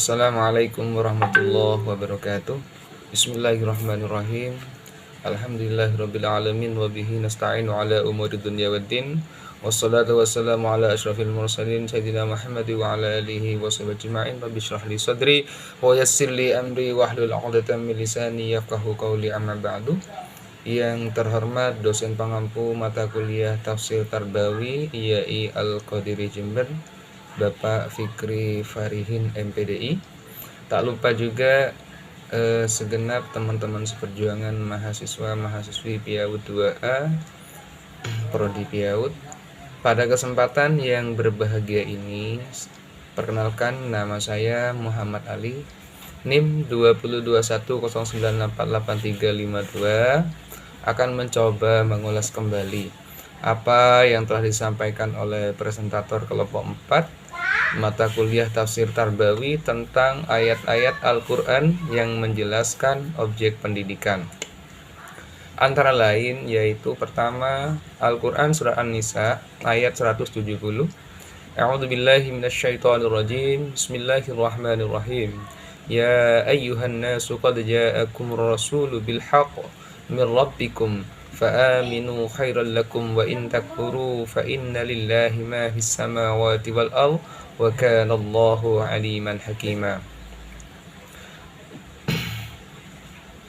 Assalamualaikum warahmatullahi wabarakatuh. Bismillahirrahmanirrahim. Alhamdulillahirabbil alamin wa bihi nasta'inu ala umuri dunya waddin. Wassalatu wassalamu ala asyrafil mursalin sayyidina Muhammad wa ala alihi wa sahbihi ajma'in. Rabbi shrah li sadri wa yassir li amri wahlul 'uqdatam min lisani yafqahu qawli, amma ba'du. Yang terhormat dosen pengampu mata kuliah Tafsir Tarbawi IAI Al-Qadiri Jember, Bapak Fikri Farihin MPDI. Tak lupa juga segenap teman-teman seperjuangan mahasiswa-mahasiswi PIAUD 2A Prodi PIAUD. Pada kesempatan yang berbahagia ini, perkenalkan, nama saya Muhammad Ali, NIM 202109848352, akan mencoba mengulas kembali apa yang telah disampaikan oleh presentator kelompok 4 mata kuliah Tafsir Tarbawi tentang ayat-ayat Al-Quran yang menjelaskan objek pendidikan. Antara lain yaitu pertama, Al-Quran Surah An-Nisa ayat 170. A'udzubillahi minasyaitonirrajim. Bismillahirrahmanirrahim. Ya ayyuhan nasu qad ja'akum rasulu bil haqq min rabbikum fa'aminu khairan lakum wa in takfuru fa inna lillahi ma fis samawati wal ardh wa kana Allahu aliman hakima.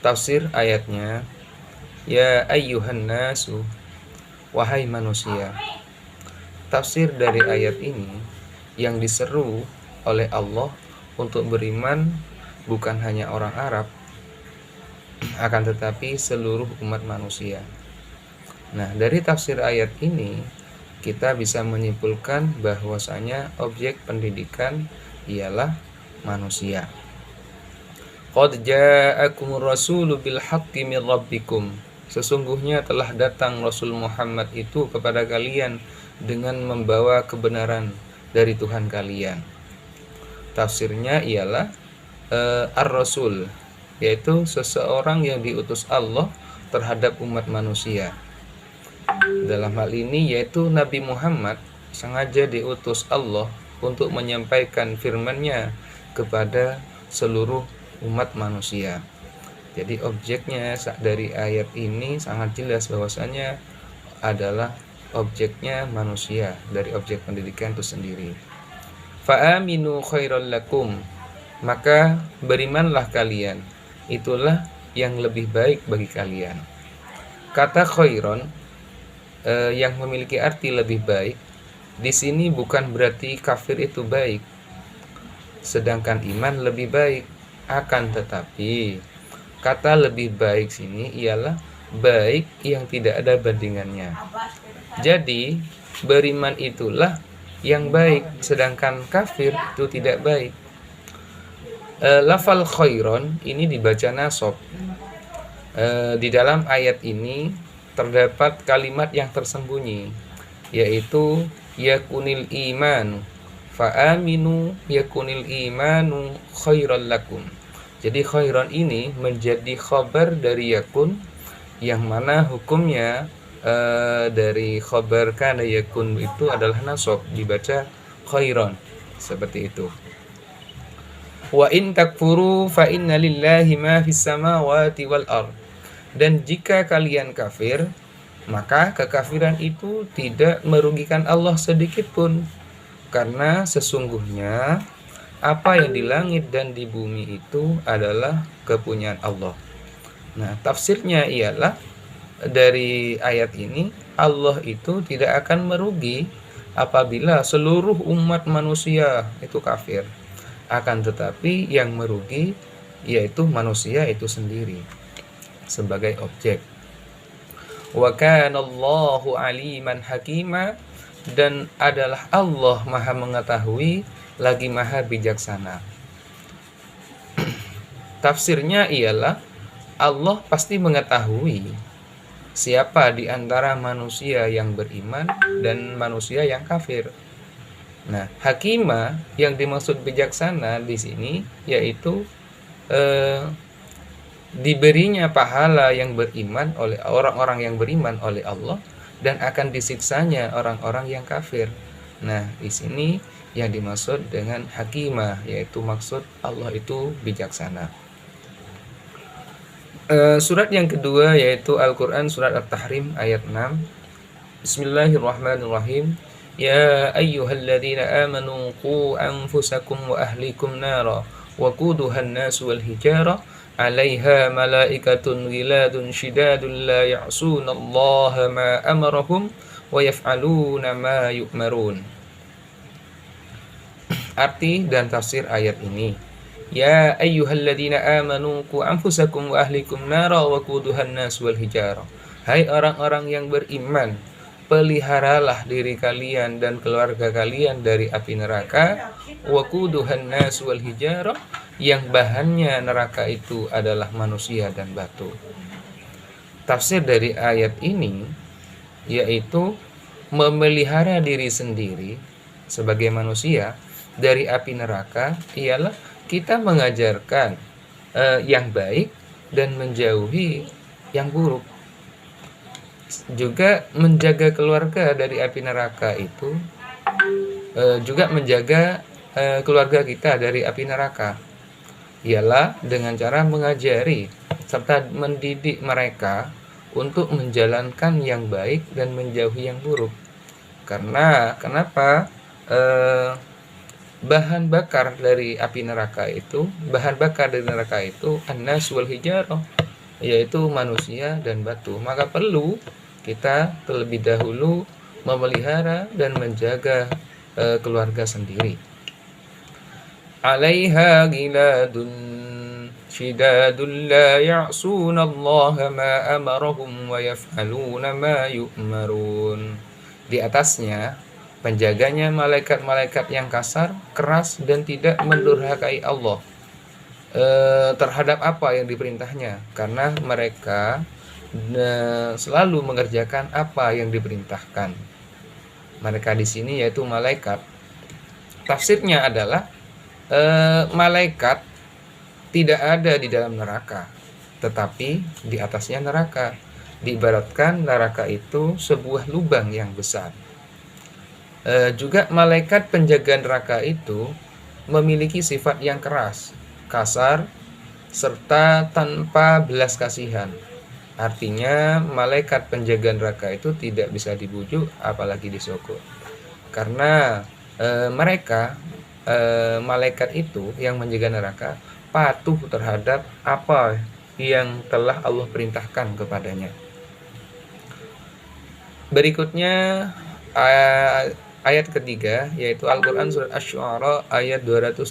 Tafsir ayatnya, ya ayyuhan nasu, wahai manusia. Tafsir dari ayat ini, yang diseru oleh Allah untuk beriman bukan hanya orang Arab, akan tetapi seluruh umat manusia. Nah, dari tafsir ayat ini kita bisa menyimpulkan bahwasanya objek pendidikan ialah manusia. Qad ja'akumur rasulu bil haqqi min rabbikum. Sesungguhnya telah datang Rasul Muhammad itu kepada kalian dengan membawa kebenaran dari Tuhan kalian. Tafsirnya ialah ar-rasul, yaitu seseorang yang diutus Allah terhadap umat manusia. Dalam hal ini yaitu Nabi Muhammad sengaja diutus Allah untuk menyampaikan firman-Nya kepada seluruh umat manusia. Jadi objeknya dari ayat ini sangat jelas bahwasanya adalah objeknya manusia, dari objek pendidikan itu sendiri. Fa'aminu khairal lakum, maka berimanlah kalian, itulah yang lebih baik bagi kalian. Kata khairon yang memiliki arti lebih baik di sini bukan berarti kafir itu baik, sedangkan iman lebih baik. Akan tetapi kata lebih baik sini ialah baik yang tidak ada bandingannya. Jadi beriman itulah yang baik, sedangkan kafir itu tidak baik. Lafal khairon ini dibaca nasab. Di dalam ayat ini terdapat kalimat yang tersembunyi, yaitu yakunil imanu fa'aminu yakunil imanu khairan lakum. Jadi khairan ini menjadi khabar dari yakun, yang mana hukumnya dari khabar kana yakun itu adalah nasab, dibaca khairan, seperti itu. Wa in takfuru fa inna lillahi ma fis samawati wal ardh. Dan jika kalian kafir, maka kekafiran itu tidak merugikan Allah sedikit pun, karena sesungguhnya apa yang di langit dan di bumi itu adalah kepunyaan Allah. Nah, tafsirnya ialah dari ayat ini, Allah itu tidak akan merugi apabila seluruh umat manusia itu kafir. Akan tetapi yang merugi yaitu manusia itu sendiri sebagai objek. Wa kana Allahu aliman hakima, dan adalah Allah Maha mengetahui lagi Maha bijaksana. Tafsirnya ialah Allah pasti mengetahui siapa di antara manusia yang beriman dan manusia yang kafir. Nah, hakima yang dimaksud bijaksana di sini yaitu diberinya pahala yang beriman oleh orang-orang yang beriman oleh Allah, dan akan disiksanya orang-orang yang kafir. Nah, di sini yang dimaksud dengan hakimah, yaitu maksud Allah itu bijaksana. Surat yang kedua yaitu Al-Quran surat At-Tahrim ayat 6. Bismillahirrahmanirrahim. Ya ayyuhalladzina amanu qu anfusakum wa ahlikum nara waquduhan nasu wal hijara 'alaiha malaikatun ghiladun shidadun la ya'sunallaha ma amarahum wa yaf'aluna ma yu'marun. Arti dan tafsir ayat ini. Ya ayyuhalladzina amanu qu anfusakum wa ahlikum nara waquduhan nasu wal hijara. Hai orang-orang yang beriman, peliharalah diri kalian dan keluarga kalian dari api neraka. Waquduhan nasu wal hijara, yang bahannya neraka itu adalah manusia dan batu. Tafsir dari ayat ini yaitu memelihara diri sendiri sebagai manusia dari api neraka ialah kita mengajarkan yang baik dan menjauhi yang buruk. Juga menjaga keluarga dari api neraka itu juga menjaga keluarga kita dari api neraka ialah dengan cara mengajari serta mendidik mereka untuk menjalankan yang baik dan menjauhi yang buruk. Karena kenapa? Bahan bakar dari api neraka itu, an-nas wal hijarah, yaitu manusia dan batu. Maka perlu kita terlebih dahulu memelihara dan menjaga keluarga sendiri. 'Alaiha ghiladun shidadun la ya'sunallaha ma amarahum wa yaf'aluna ma yu'marun. Di atasnya penjaganya malaikat-malaikat yang kasar, keras, dan tidak mendurhakai Allah terhadap apa yang diperintahnya, karena mereka selalu mengerjakan apa yang diperintahkan. Mereka di sini yaitu malaikat. Tafsirnya adalah malaikat tidak ada di dalam neraka, tetapi di atasnya neraka. Diibaratkan neraka itu sebuah lubang yang besar. Juga malaikat penjaga neraka itu memiliki sifat yang keras, kasar, serta tanpa belas kasihan. Artinya malaikat penjaga neraka itu tidak bisa dibujuk apalagi disogok. Karena malaikat itu yang menjaga neraka patuh terhadap apa yang telah Allah perintahkan kepadanya. Berikutnya ayat ketiga yaitu Al-Quran surat Asy-Syu'ara ayat 213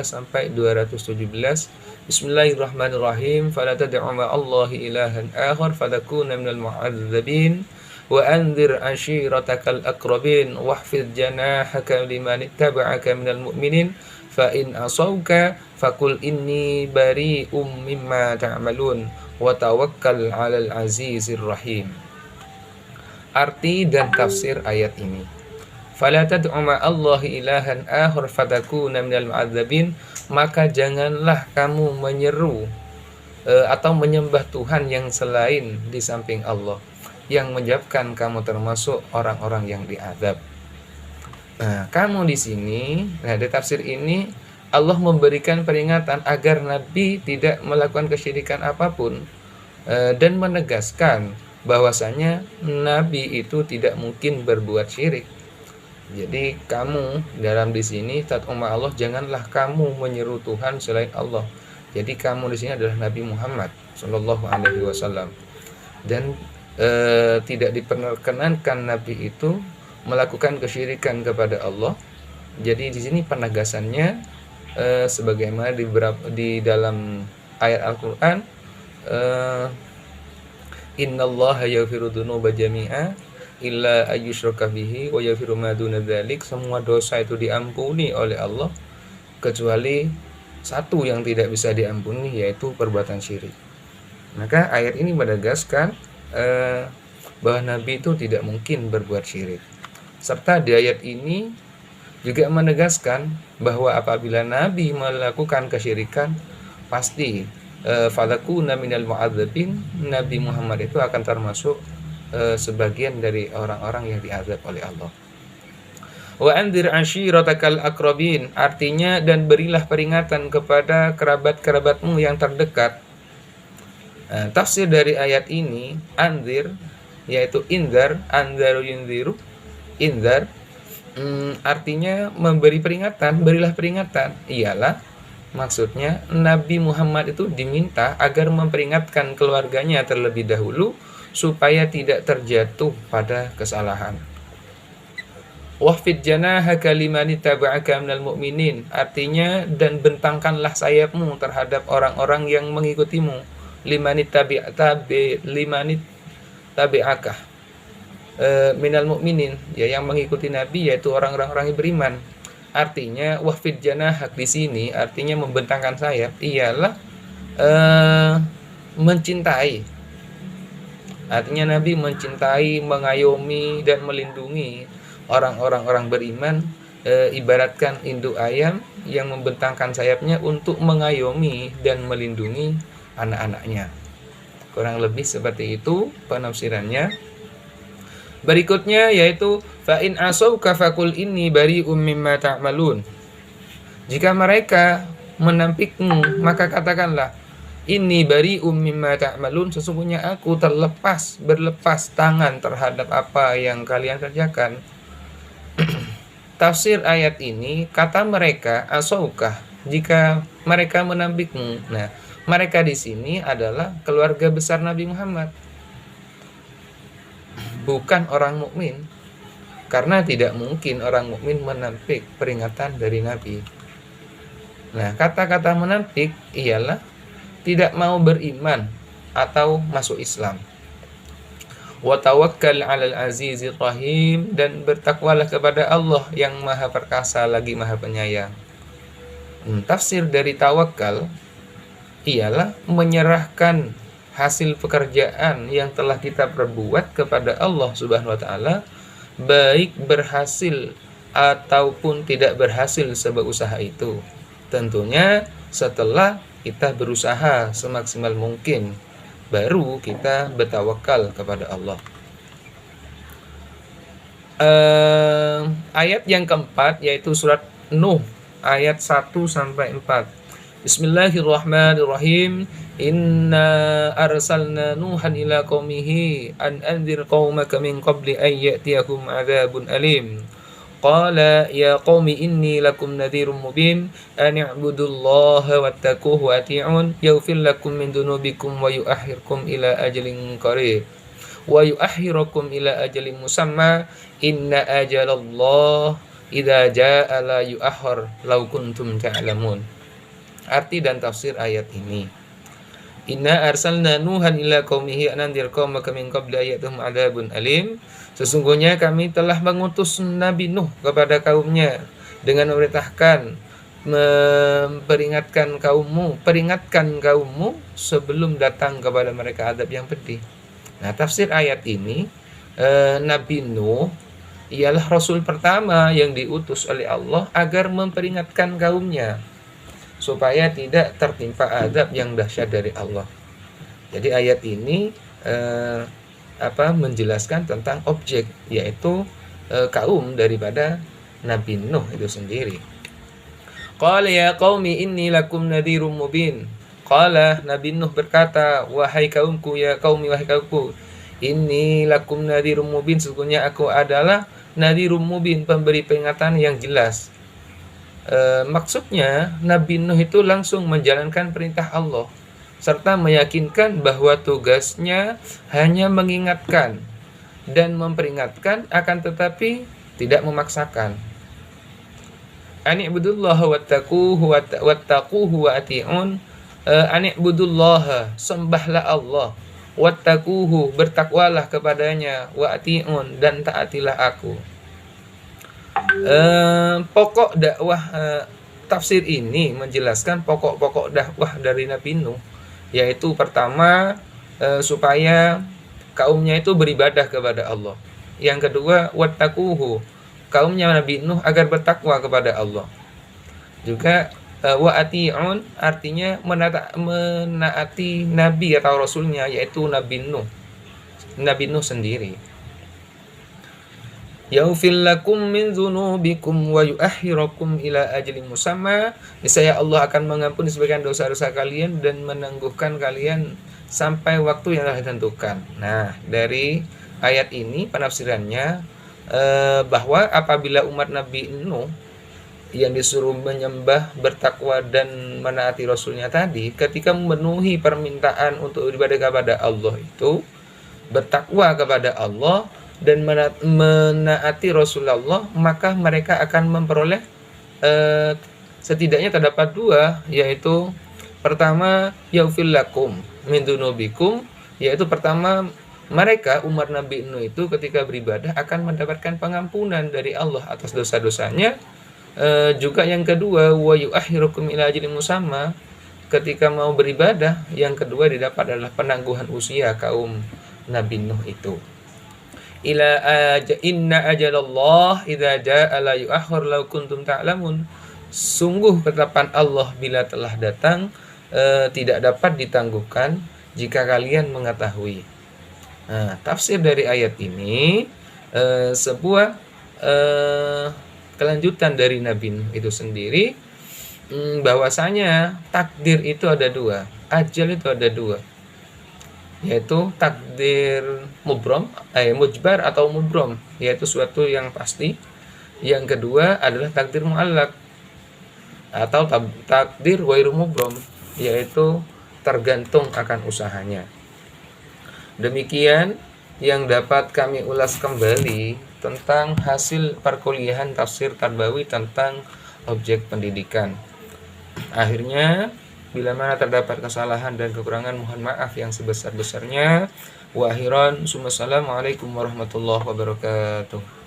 sampai 217. Bismillahirrahmanirrahim. Fala tad'u ma'allahi ilahan akhar fatakuna minal mu'adzabin wa anzir ashiratakal aqrabin wahfiz janahaka liman ittaba'aka minal mu'minin fa in asauka faqul inni bari'um mimma ta'malun wa tawakkal 'alal azizir rahim. Arti dan tafsir ayat ini. Fala tad'u ma'allahi ilahan akhar fatakuna minal mu'adzabin, maka janganlah kamu menyeru atau menyembah Tuhan yang selain di samping Allah, yang menyebabkan kamu termasuk orang-orang yang diazab. Nah, kamu di sini, di tafsir ini Allah memberikan peringatan agar Nabi tidak melakukan kesyirikan apapun dan menegaskan bahwasanya Nabi itu tidak mungkin berbuat syirik. Jadi kamu dalam di sini tad'u Allah, janganlah kamu menyeru Tuhan selain Allah. Jadi kamu di sini adalah Nabi Muhammad Shallallahu Alaihi Wasallam, dan tidak diperkenankan Nabi itu melakukan kesyirikan kepada Allah. Jadi di sini penegasannya sebagaimana di dalam ayat Al-Quran, Innallaha yaghfiru dzunuba jami'a illa ayyushraka bihi wa yaghfiru ma duna dzalik. Semua dosa itu diampuni oleh Allah kecuali satu yang tidak bisa diampuni, yaitu perbuatan syirik. Maka ayat ini menegaskan bahwa Nabi itu tidak mungkin berbuat syirik. Serta di ayat ini juga menegaskan bahwa apabila Nabi melakukan kesyirikan, pasti fadakuna minal mu'adzabin, Nabi Muhammad itu akan termasuk sebagian dari orang-orang yang diazab oleh Allah. Wa anzir ashiratakal aqrabin, artinya dan berilah peringatan kepada kerabat-kerabatmu yang terdekat. Nah, tafsir dari ayat ini, anzir yaitu indar, anzaru yunziru, indar artinya memberi peringatan, berilah peringatan. Ialah maksudnya Nabi Muhammad itu diminta agar memperingatkan keluarganya terlebih dahulu supaya tidak terjatuh pada kesalahan. Wahfid janahaka limani taba'aka minal mu'minin, artinya dan bentangkanlah sayapmu terhadap orang-orang yang mengikutimu. Limani tabi'aka minal mu'minin, ya yang mengikuti Nabi yaitu orang-orang yang beriman. Artinya wahfid janahak di sini artinya membentangkan sayap ialah mencintai. Artinya Nabi mencintai, mengayomi dan melindungi orang-orang beriman, ibaratkan induk ayam yang membentangkan sayapnya untuk mengayomi dan melindungi anak-anaknya. Kurang lebih seperti itu penafsirannya. Berikutnya yaitu fa in asauka faqul inni bari'um mimma ta'malun. Jika mereka menampikmu, maka katakanlah inni bari'um mimma ta'malun, sesungguhnya aku berlepas tangan terhadap apa yang kalian kerjakan. Tafsir ayat ini, kata mereka asauka, jika mereka menampikmu. Nah, mereka di sini adalah keluarga besar Nabi Muhammad, bukan orang mukmin, karena tidak mungkin orang mukmin menampik peringatan dari Nabi. Nah, kata-kata menampik ialah tidak mau beriman atau masuk Islam. Wa tawakkal 'alal azizir rahim, dan bertakwalah kepada Allah yang Maha Perkasa lagi Maha Penyayang. Tafsir dari tawakal ialah menyerahkan hasil pekerjaan yang telah kita perbuat kepada Allah Subhanahu wa taala, baik berhasil ataupun tidak berhasil sebuah usaha itu. Tentunya setelah kita berusaha semaksimal mungkin, baru kita bertawakal kepada Allah. Ayat yang keempat yaitu surat Nuh ayat 1-4. Bismillahirrahmanirrahim. Inna arsalna Nuhan ila qaumihi an anzir qaumaka min qabli an ya'tiyakum adzabun alim. Qala ya qaumi inni lakum nadhirum mubin an i'budullaha wattaquhu wa ati'un yaghfir lakum min dunubikum wa yu'akhirkum ila ajalin qarib wa yu'akhirukum ila ajalin musamma inna ajalallah idza jaa'a la yu'akhkhar law kuntum ta'lamun. Arti dan tafsir ayat ini, inna arsalna Nuhan ila qaumihi an anzir qaumaka min qabli ayatum adzabun alim. Sesungguhnya kami telah mengutus Nabi Nuh kepada kaumnya dengan memerintahkan memperingatkan kaummu sebelum datang kepada mereka azab yang pedih. Nah, tafsir ayat ini, Nabi Nuh ialah rasul pertama yang diutus oleh Allah agar memperingatkan kaumnya supaya tidak tertimpa azab yang dahsyat dari Allah. Jadi ayat ini menjelaskan tentang objek, yaitu kaum daripada Nabi Nuh itu sendiri. Qala ya qaumi inni lakum nadhirum mubin. Qala, Nabi Nuh berkata, wahai kaumku, ya qaumi, wahai kaumku, inni lakum nadhirum mubin, sesungguhnya aku adalah nadhirum mubin, pemberi peringatan yang jelas. Maksudnya Nabi Nuh itu langsung menjalankan perintah Allah serta meyakinkan bahwa tugasnya hanya mengingatkan dan memperingatkan, akan tetapi tidak memaksakan. Ani'budullaha wattaquhu wa ati'un. Ani'budullaha, sembahlah Allah, wattaquhu, bertakwalah kepadanya, wa ati'un, dan taatilah aku. Pokok dakwah tafsir ini menjelaskan pokok-pokok dakwah dari Nabi Nuh, yaitu pertama supaya kaumnya itu beribadah kepada Allah. Yang kedua, wattaquhu, kaumnya Nabi Nuh agar bertakwa kepada Allah. Juga wa ati'un artinya menaati nabi atau rasulnya, yaitu Nabi Nuh sendiri. yaghfir lakum min dzunubikum wa yu'akhirakum ila ajalin musamma. Niscaya Allah akan mengampuni sebagian dosa-dosa kalian dan menangguhkan kalian sampai waktu yang telah ditentukan. Nah, dari ayat ini penafsirannya bahwa apabila umat Nabi Nuh yang disuruh menyembah, bertakwa dan menaati Rasulnya tadi, ketika memenuhi permintaan untuk beribadah kepada Allah itu, bertakwa kepada Allah dan menaati Rasulullah, maka mereka akan memperoleh setidaknya terdapat dua, yaitu pertama yaghfir lakum min dzunubikum, yaitu pertama mereka umat Nabi Nuh itu ketika beribadah akan mendapatkan pengampunan dari Allah atas dosa-dosanya. Juga yang kedua wa yu'akhirukum ila ajalin musamma, ketika mau beribadah yang kedua didapat adalah penangguhan usia kaum Nabi Nuh itu. Inna ajalallah idza jaa la yu'akhkhar law kuntum ta'lamun. Sungguh ketetapan Allah bila telah datang tidak dapat ditangguhkan jika kalian mengetahui. Nah, tafsir dari ayat ini sebuah kelanjutan dari Nabi Nuh itu sendiri, bahwasanya takdir itu ada dua, ajal itu ada dua, yaitu takdir mujbar atau mubrom, yaitu suatu yang pasti. Yang kedua adalah takdir muallak atau takdir ghairu mubrom, yaitu tergantung akan usahanya. Demikian yang dapat kami ulas kembali tentang hasil perkuliahan tafsir Tarbawi tentang objek pendidikan. Akhirnya, bila mana terdapat kesalahan dan kekurangan, mohon maaf yang sebesar-besarnya. Wa akhiran, assalamualaikum warahmatullahi wabarakatuh.